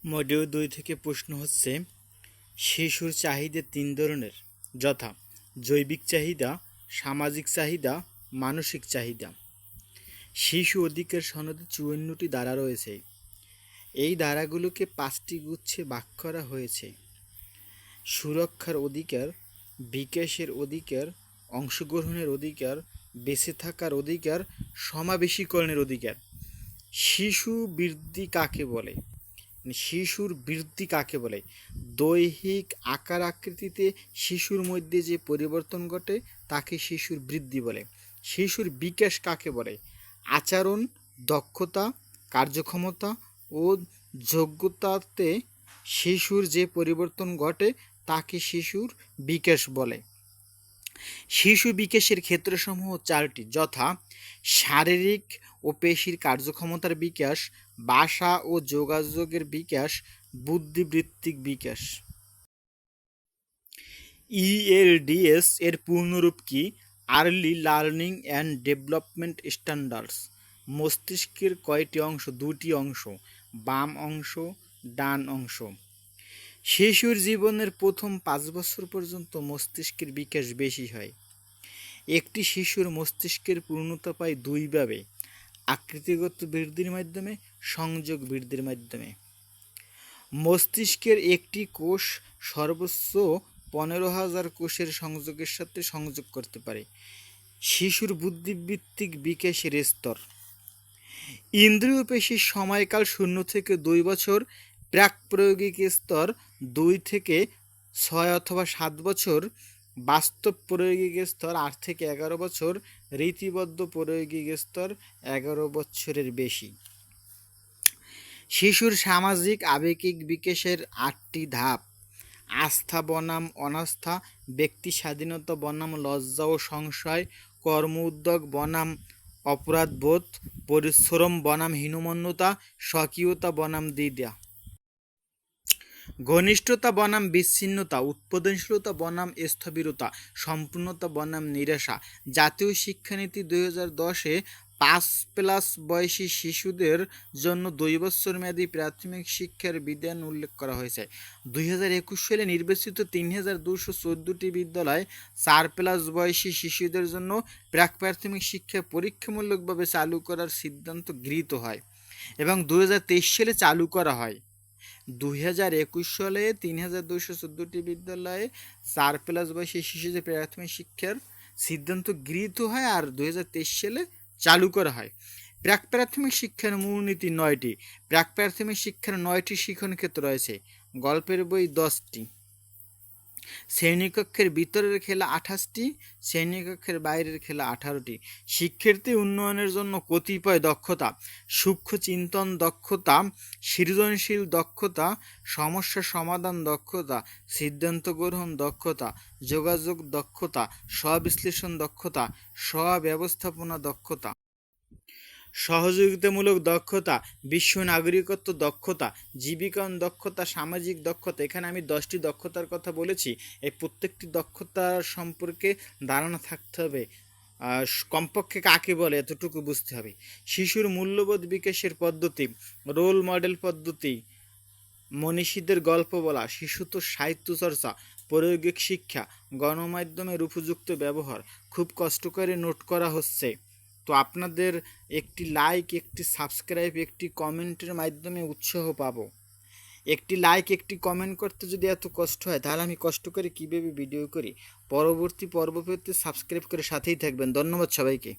Module ২ থেকে প্রশ্ন হচ্ছে, শিশুর চাহিদা ৩ ধরনের, যথা জৈবিক চাহিদা, সামাজিক চাহিদা, মানসিক চাহিদা। শিশু অধিকার সনদে ৫৪টি ধারা রয়েছে। এই ধারাগুলোকে ৫টি গুচ্ছে ভাগ করা হয়েছে: সুরক্ষার অধিকার, বিকাশের অধিকার, অংশগ্রহণের অধিকার, বেঁচে থাকার অধিকার, সমাবেশীকরণের অধিকার। শিশু বৃদ্ধি কাকে বলে? শিশুর বৃদ্ধি কাকে বলে? দৈহিক আকার আকৃতিতে শিশুর মধ্যে যে পরিবর্তন ঘটে তাকে শিশুর বৃদ্ধি বলে। শিশুর বিকাশ কাকে বলে? আচরণ, দক্ষতা, কার্যক্ষমতা ও যোগ্যতাতে শিশুর যে পরিবর্তন ঘটে তাকে শিশুর বিকাশ বলে। শিশু বিকাশের ক্ষেত্রসমূহ ৪টি, যথা শারীরিক ও পেশির কার্যক্ষমতার বিকাশ, ভাষা ও যোগাযোগের বিকাশ, বুদ্ধিবৃত্তিক বিকাশ। ELDS এর পূর্ণরূপ কি? Early learning and development standards. মস্তিষ্কের কয়টি অংশ? ২টি অংশ, বাম অংশ, ডান অংশ। শিশুর জীবনের প্রথম ৫ বছর পর্যন্ত মস্তিষ্কের বিকাশ বেশি হয়। একটি শিশুর মস্তিষ্কের পূর্ণতা পায় দুইভাবে: আকৃতিগত বৃদ্ধির মাধ্যমে, সংযোগ বৃদ্ধির মাধ্যমে। মস্তিষ্কের একটি কোষ সর্বোচ্চ ১৫,০০০ কোষের সংযোগের সাথে সংযোগ করতে পারে। শিশুর বুদ্ধিবৃত্তিক বিকাশের স্তর। ইন্দ্রিয় পেশির সময়কাল ০ থেকে ২ বছর, প্রাক প্রায়োগিক স্তর ২ থেকে ৬ অথবা ৭ বছর, বাস্তব প্রায়োগিক স্তর ৮ থেকে ১১ বছর, রীতিবদ্ধ প্রায়োগিক স্তর ১১ বছরের বেশি। শিশুর সামাজিক আবেগিক বিকাশের ৮টি ধাপ: আস্থা বনাম অনাস্থা, ব্যক্তি স্বাধীনতা বনাম লজ্জা ও সংশয়, কর্ম উদ্যোগ বনাম অপরাধবোধ, পরিশ্রম বনাম হীনমন্যতা, স্বকীয়তা বনাম দ্বিধা, ঘনিষ্ঠতা বনাম বিচ্ছিন্নতা, উৎপাদনশীলতা বনাম স্থবিরতা, সম্পূর্ণতা বনাম নিরাশা। জাতীয় শিক্ষানীতি ২০১০-এ ৫+ বয়সী শিশুদের জন্য ২ বছর মেয়াদী প্রাথমিক শিক্ষার বিধান উল্লেখ করা হয়েছে। ২০২১ সালে নির্বাচিত ৩,২১৪টি বিদ্যালয় ৪+ বয়সী শিশুদের জন্য প্রাক প্রাথমিক শিক্ষা পরীক্ষামূলকভাবে চালু করার সিদ্ধান্ত গৃহীত হয় এবং ২০২৩ সালে চালু করা হয়। ২০২১ সালে ৩,২১৪টি বিদ্যালয়ে ৪+ বয়সী শিশুদের প্রাথমিক শিক্ষার সিদ্ধান্ত গৃহীত হয় আর ২০২৩ সালে চালু করা হয়। প্রাক প্রাথমিক শিক্ষার মূলনীতি ৯টি। প্রাক প্রাথমিক শিক্ষার ৯টি শিখন ক্ষেত্র রয়েছে: গল্পের বই 10টি, শ্রেণীকক্ষের ভিতরের খেলা 28টি, শ্রেণীকক্ষের বাইরের খেলা 18টি। শিক্ষার্থী উন্নয়নের জন্য কতিপয় দক্ষতা: সূক্ষ্ম চিন্তন দক্ষতা, সৃজনশীল দক্ষতা, সমস্যা সমাধান দক্ষতা, সিদ্ধান্ত গ্রহণ দক্ষতা, যোগাযোগ দক্ষতা, স্ব-বিশ্লেষণ দক্ষতা, স্ব-ব্যবস্থাপনা দক্ষতা, সহযোগিতামূলক দক্ষতা, বিশ্ব নাগরিকত্ব দক্ষতা, জীবিকায়ন দক্ষতা, সামাজিক দক্ষতা। এখানে আমি 10টি দক্ষতার কথা বলেছি। এই প্রত্যেকটি দক্ষতার সম্পর্কে ধারণা থাকতে হবে, কমপক্ষে কাকে বলে এতটুকু বুঝতে হবে। শিশুর মূল্যবোধ বিকাশের পদ্ধতি: রোল মডেল পদ্ধতি, মনীষীদের গল্প বলা, শিশুতোষ সাহিত্য চর্চা, প্রায়োগিক শিক্ষা, গণমাধ্যমের উপযুক্ত ব্যবহার। খুব কষ্ট করে নোট করা হচ্ছে, তো আপনাদের একটি লাইক, একটি সাবস্ক্রাইব, একটি কমেন্টের মাধ্যমে উৎসাহ পাবো। একটি লাইক, একটি কমেন্ট করতে যদি এত কষ্ট হয়, তাহলে আমি কষ্ট করে কীভাবে ভিডিও করি? পরবর্তী পর্ব পেতে সাবস্ক্রাইব করে সাথেই থাকবেন। ধন্যবাদ সবাইকে।